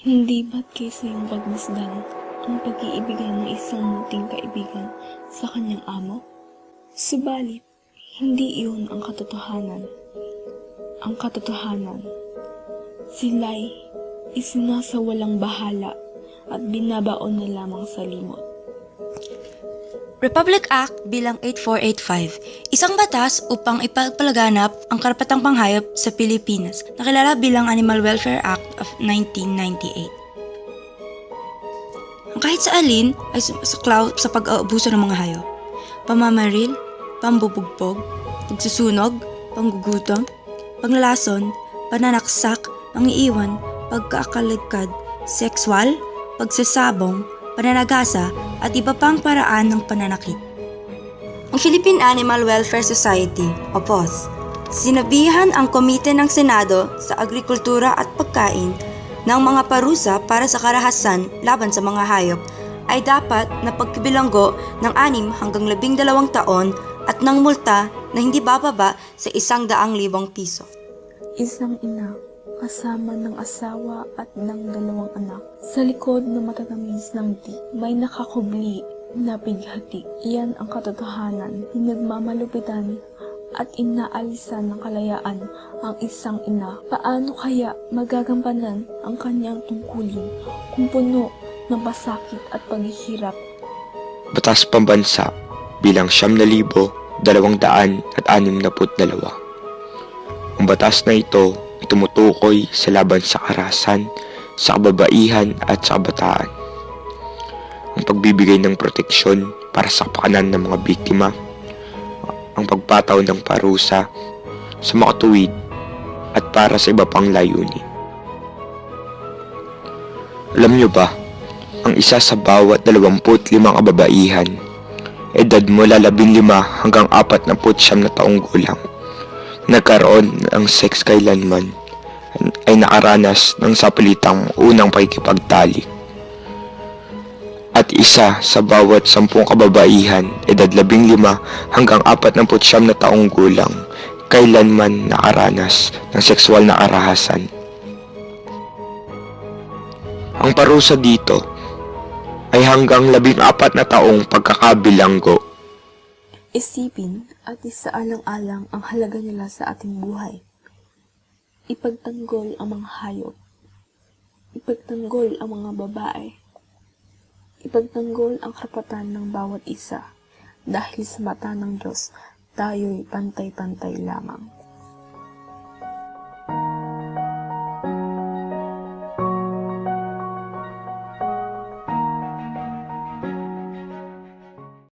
Hindi ba't kaysa yung pagmasdan ang pag-iibigan ng isang munting kaibigan sa kanyang amo? Subalit, hindi iyon ang katotohanan. Ang katotohanan, sila'y isinasawalang bahala at binabaon na lamang sa limot. Republic Act bilang 8485, isang batas upang ipagpalaganap ang karapatang panghayop sa Pilipinas, nakilala bilang Animal Welfare Act of 1998. Ang kahit sa alin ay suklaw sa pag-aabuso ng mga hayop, pamamaril, pambubugbog, pagsusunog, panggugutom, panglalason, pananaksak, pangiiwan, pagkakaligkad, sexual, pagsasabong, pananagasa, at iba pang paraan ng pananakit. Ang Philippine Animal Welfare Society o PAWS, sinabihan ang Komite ng Senado sa Agrikultura at Pagkain ng mga parusa para sa karahasan laban sa mga hayop ay dapat na pagkabilanggo ng 6 hanggang 12 taon at ng multa na hindi bababa sa 100,000 piso. Isang ina kasama ng asawa at ng 2 anak. Sa likod ng matatamis ng di, may nakakubli na bighati. Iyan ang katotohanan. Pinagmamalupitan at inaalisan ng kalayaan ang isang ina. Paano kaya magagampanan ang kanyang tungkulin kung puno ng pasakit at paghihirap? Batas Pambansa bilang 9,262. Ang batas na ito ay tumutukoy sa laban sa karahasan, sa kababaihan at sa kabataan. Ang pagbibigay ng proteksyon para sa kapakanan ng mga biktima, ang pagpataw ng parusa sa makatuwid at para sa iba pang layunin. Alam niyo ba, ang isa sa bawat 25 kababaihan, edad mula 15 hanggang 49 na taong gulang, nagkaroon ng sex kailanman ay nakaranas ng sapilitang unang pakikipagtalik. At isa sa bawat 10 kababaihan, edad 15 hanggang 49 na taong gulang, kailanman nakaranas ng sexual na karahasan. Ang parusa dito ay hanggang 14 na taong pagkakabilanggo. Isipin at isaalang-alang ang halaga nila sa ating buhay. Ipagtanggol ang mga hayop. Ipagtanggol ang mga babae. Ipagtanggol ang karapatan ng bawat isa. Dahil sa mata ng Diyos, tayo'y pantay-pantay lamang.